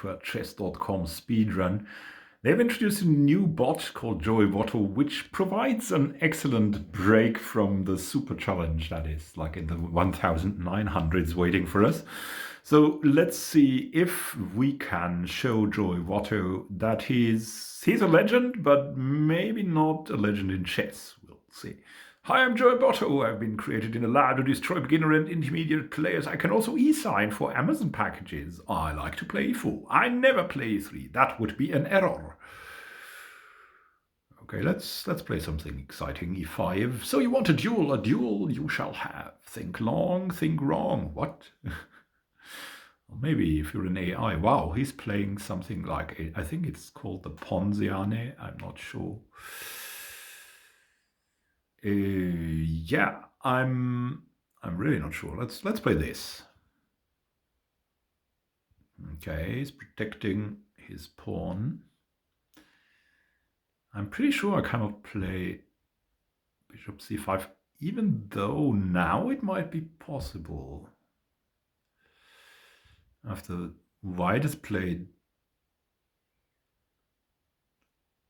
software chess.com speedrun. They've introduced a new bot called Votto, which provides an excellent break from the super challenge that is like in the 1900s waiting for us. So let's see if we can show Votto that he's a legend, but maybe not a legend in chess. We'll see. Hi, I'm Votto. I've been created in a lab to destroy beginner and intermediate players. I can also e-sign for Amazon packages. I like to play e4. I never play e3. That would be an error. Okay, let's play something exciting. e5. So you want a duel? A duel you shall have. Think long, think wrong. What? Maybe if you're an AI. Wow, he's playing something like, I think it's called the Ponziane. I'm not sure. Yeah, I'm really not sure. Let's play this. Okay, he's protecting his pawn. I'm pretty sure I cannot play bishop c5, even though now it might be possible. After white has played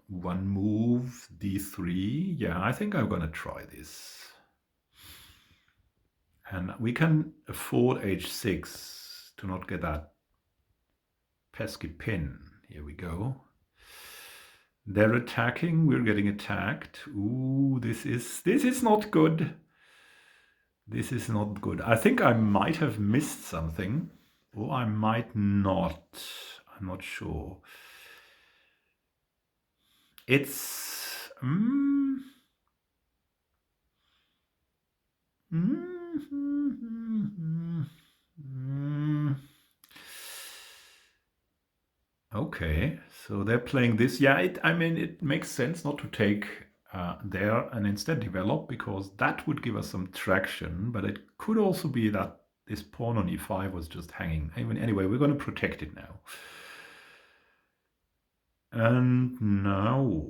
one move, d3. Yeah, I think I'm gonna try this. And we can afford h6 to not get that pesky pin. Here we go. They're attacking, we're getting attacked. Ooh, this is not good. This is not good. I think I might have missed something, or I might not. I'm not sure. It's okay, so they're playing this. Yeah, I mean, it makes sense not to take there and instead develop, because that would give us some traction, but it could also be that this pawn on e5 was just hanging. Anyway, we're going to protect it now. And now,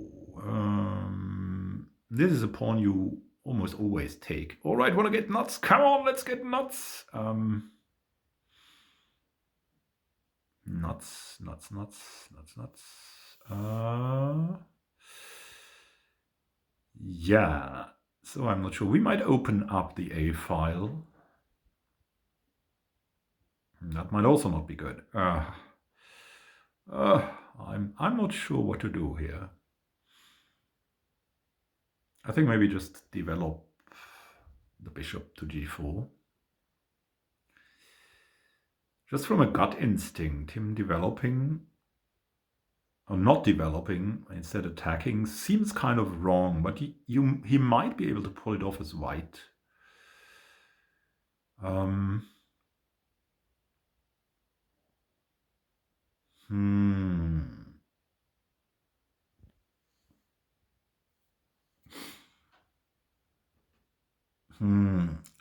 this is a pawn you almost always take. All right, want to get nuts? Come on, let's get nuts. Nuts. Yeah, so I'm not sure. We might open up the A file. That might also not be good. I'm not sure what to do here. I think maybe just develop the bishop to g4. Just from a gut instinct, him developing or not developing, instead attacking, seems kind of wrong, but he might be able to pull it off as white.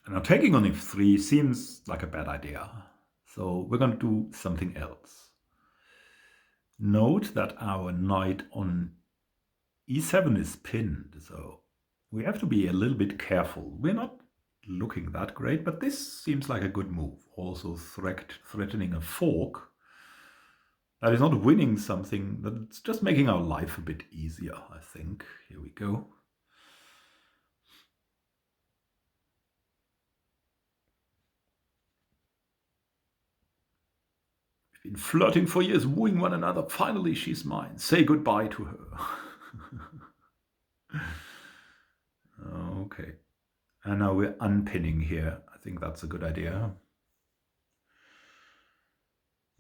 Now taking on f3 seems like a bad idea, so we're going to do something else. Note that our knight on e7 is pinned, so we have to be a little bit careful. We're not looking that great, but this seems like a good move. Also threatening a fork. That is not winning something, that's just making our life a bit easier, I think. Here we go. We've been flirting for years, wooing one another. Finally, she's mine. Say goodbye to her. Okay. And now we're unpinning here. I think that's a good idea.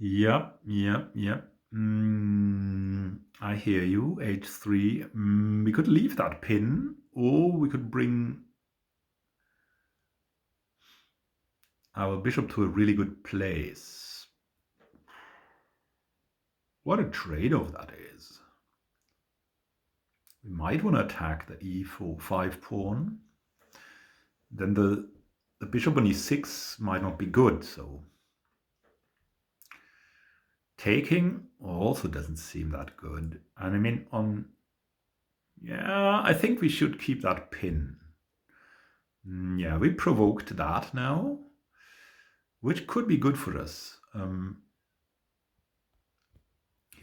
Yep. I hear you. h3. We could leave that pin, or we could bring our bishop to a really good place. What a trade-off that is. We might want to attack the e5 pawn. Then the bishop on e6 might not be good, so taking also doesn't seem that good. And I mean, I think we should keep that pin. Yeah, we provoked that now, which could be good for us.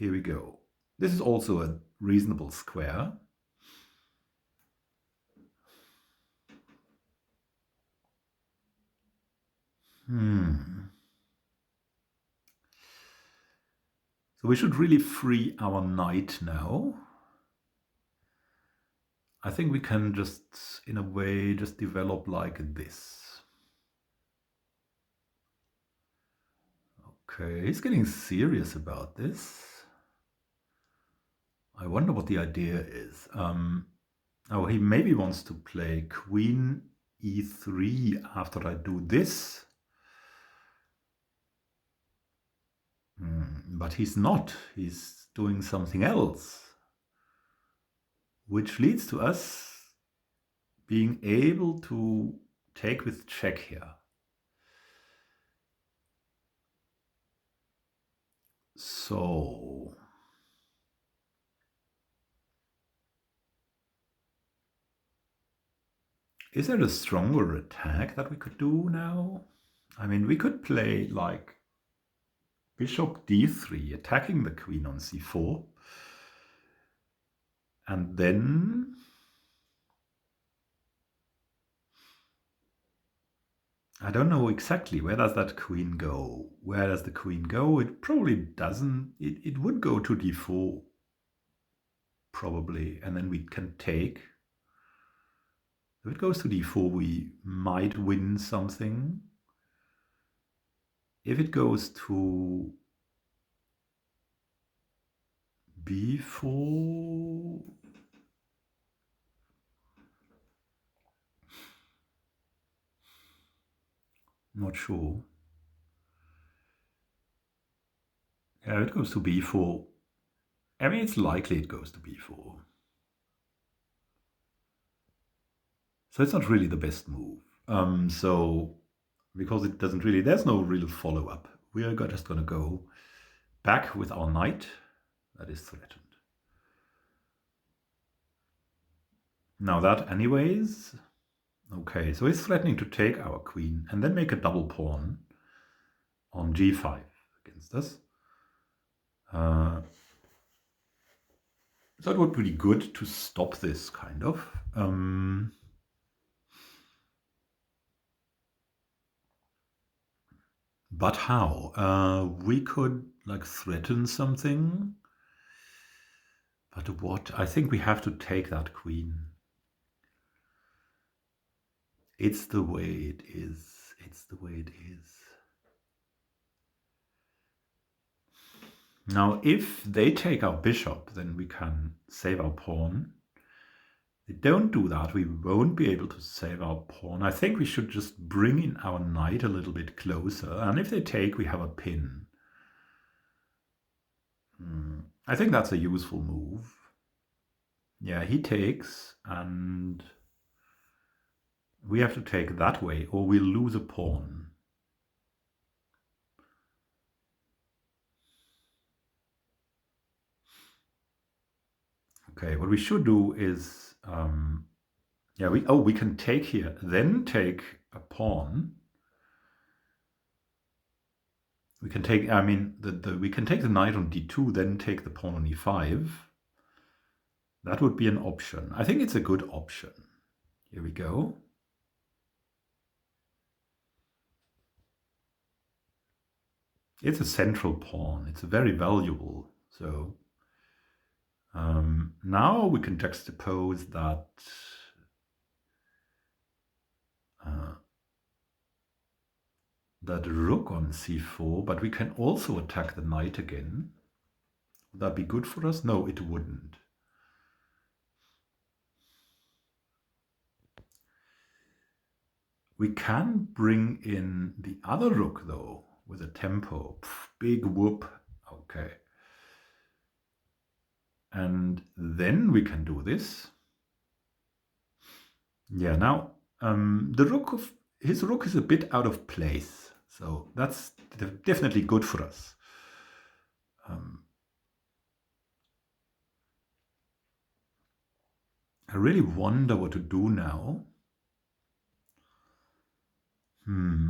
here we go. This is also a reasonable square. So we should really free our knight now. I think we can just, in a way, just develop like this. Okay, he's getting serious about this. I wonder what the idea is. Oh, he maybe wants to play Queen e3 after I do this. But he's not. He's doing something else. Which leads to us being able to take with check here. So is there a stronger attack that we could do now? I mean, we could play like bishop d3, attacking the queen on c4. And then I don't know exactly, where does that queen go? Where does the queen go? It probably doesn't. It would go to d4, probably, and then we can take. If it goes to d4, we might win something. If it goes to b4, not sure. Yeah, it goes to b4. I mean, it's likely it goes to b4. So it's not really the best move. So because it doesn't really, there's no real follow-up. We are just going to go back with our knight that is threatened. Now that anyways, okay, so he's threatening to take our queen and then make a double pawn on g5 against us. So it would be good to stop this, kind of. But how? We could like threaten something. But what? I think we have to take that queen. It's the way it is. It's the way it is. Now, if they take our bishop, then we can save our pawn. If they don't do that, we won't be able to save our pawn. I think we should just bring in our knight a little bit closer. And if they take, we have a pin. I think that's a useful move. Yeah, he takes, and we have to take that way, or we'll lose a pawn. Okay, what we should do is, we can take here, then take a pawn. We can take, I mean, we can take the knight on d2, then take the pawn on e5. That would be an option. I think it's a good option. Here we go. It's a central pawn. It's very valuable. So now we can juxtapose that that rook on c4, but we can also attack the knight again. Would that be good for us? No, it wouldn't. We can bring in the other rook, though, with a tempo. Big whoop. Okay. And then we can do this. Yeah, now his rook is a bit out of place. So that's definitely good for us. I really wonder what to do now.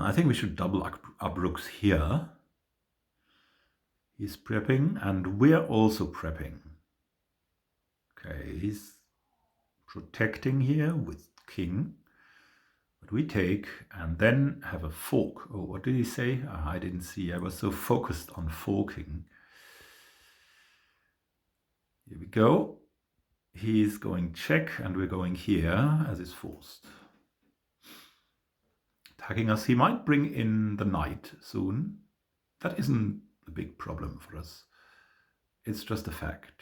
I think we should double up rooks here. He's prepping, and we're also prepping. Okay, he's protecting here with king. But we take and then have a fork. Oh, what did he say? I didn't see. I was so focused on forking. Here we go. He's going check, and we're going here as is forced. Attacking us. He might bring in the knight soon. That isn't a big problem for us. It's just a fact.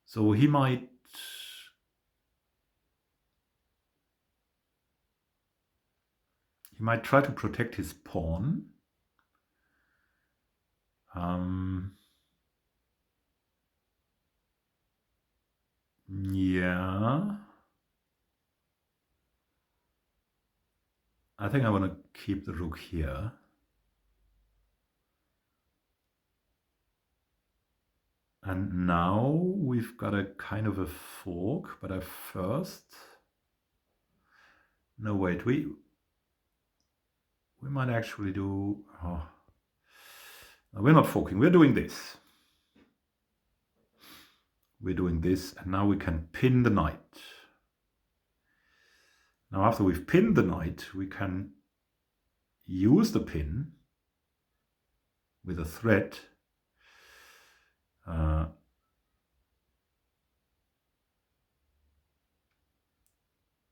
So he might try to protect his pawn. Yeah. I think I want to keep the rook here. And now we've got a kind of a fork, but I first... No, wait, we might actually do... Oh. No, we're not forking, we're doing this. We're doing this, and now we can pin the knight. Now after we've pinned the knight, we can use the pin with a threat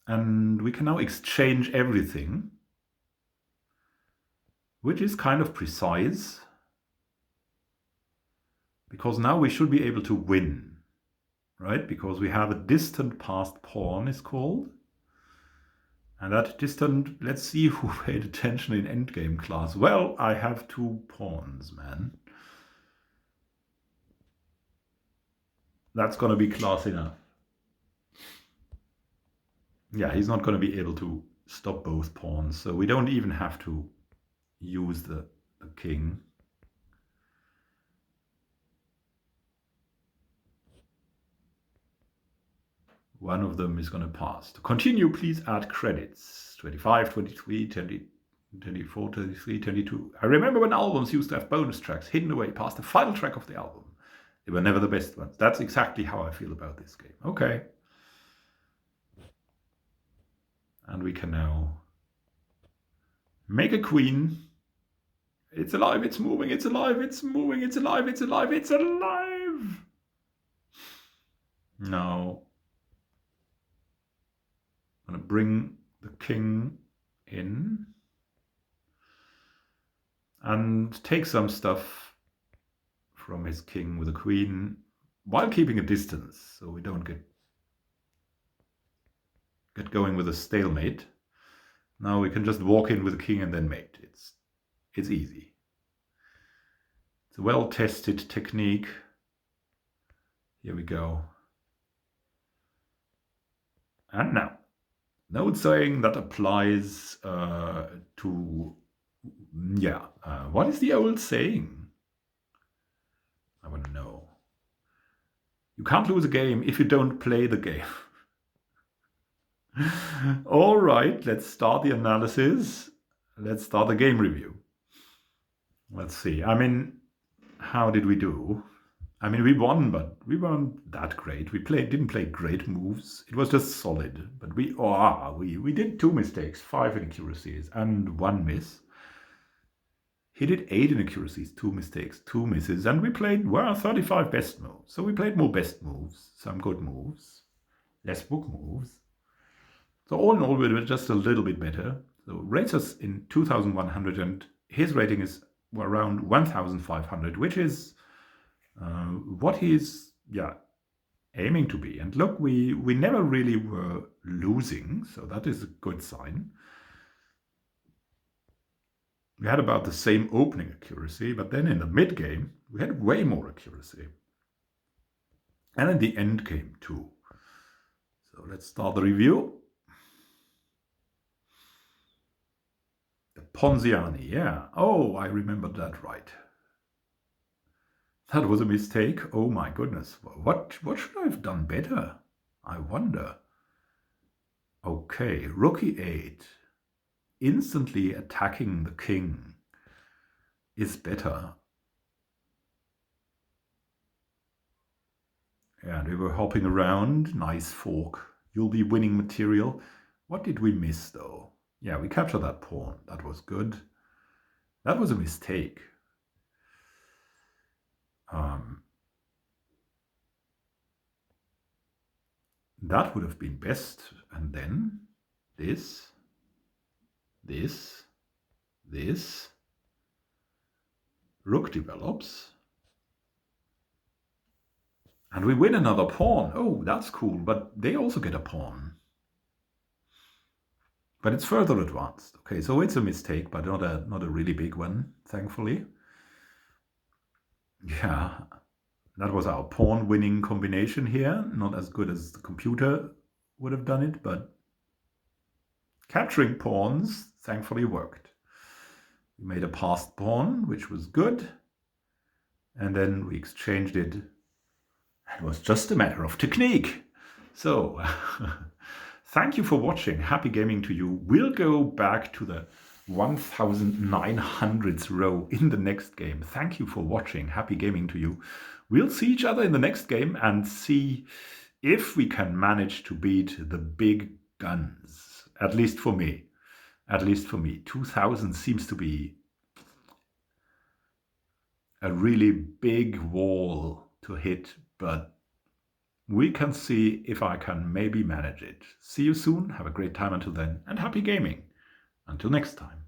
and we can now exchange everything, which is kind of precise, because now we should be able to win, right? Because we have a distant passed pawn, is called. And that distant, let's see who paid attention in endgame class. Well, I have 2 pawns, man. That's going to be class enough. Yeah, he's not going to be able to stop both pawns, so we don't even have to use the king. One of them is going to pass. To continue, please add credits. 25, 23, 20, 24, 23, 22. I remember when albums used to have bonus tracks hidden away past the final track of the album. They were never the best ones. That's exactly how I feel about this game. Okay. And we can now make a queen. It's alive, it's moving, it's alive, it's moving, it's alive, it's alive, it's alive! Now, I'm going to bring the king in and take some stuff from his king with the queen while keeping a distance, so we don't get going with a stalemate. Now we can just walk in with the king and then mate. It's easy. It's a well-tested technique. Here we go. And now, note saying that applies to, what is the old saying? I want to know. You can't lose a game if you don't play the game. All right, let's start the analysis. Let's start the game review. Let's see. I mean, how did we do? I mean, we won, but we weren't that great. We didn't play great moves. It was just solid. But we did 2 mistakes, 5 inaccuracies, and 1 miss. He did 8 inaccuracies, 2 mistakes, 2 misses, and we played, 35 best moves. So we played more best moves, some good moves, less book moves. So all in all, we were just a little bit better. So rates us in 2,100, and his rating is around 1,500, which is what he's aiming to be. And look, we never really were losing, so that is a good sign. We had about the same opening accuracy, but then in the mid game we had way more accuracy, and in the end game too. So let's start the review. The Ponziani, yeah. Oh, I remembered that right. That was a mistake. Oh my goodness. What should I have done better? I wonder. Okay, rook e8. Instantly attacking the king. is better. And we were hopping around. Nice fork. You'll be winning material. What did we miss though? Yeah, we captured that pawn. That was good. That was a mistake. That would have been best. And then this. Rook develops. And we win another pawn. Oh, that's cool. But they also get a pawn. But it's further advanced. Okay, so it's a mistake, but not a really big one, thankfully. Yeah, that was our pawn winning combination here. Not as good as the computer would have done it, but capturing pawns thankfully worked. We made a passed pawn, which was good. And then we exchanged it. It was just a matter of technique. So, thank you for watching. Happy gaming to you. We'll go back to the 1900s row in the next game. Thank you for watching. Happy gaming to you. We'll see each other in the next game and see if we can manage to beat the big guns. At least for me. At least for me. 2000 seems to be a really big wall to hit, but we can see if I can maybe manage it. See you soon. Have a great time until then, and happy gaming. Until next time.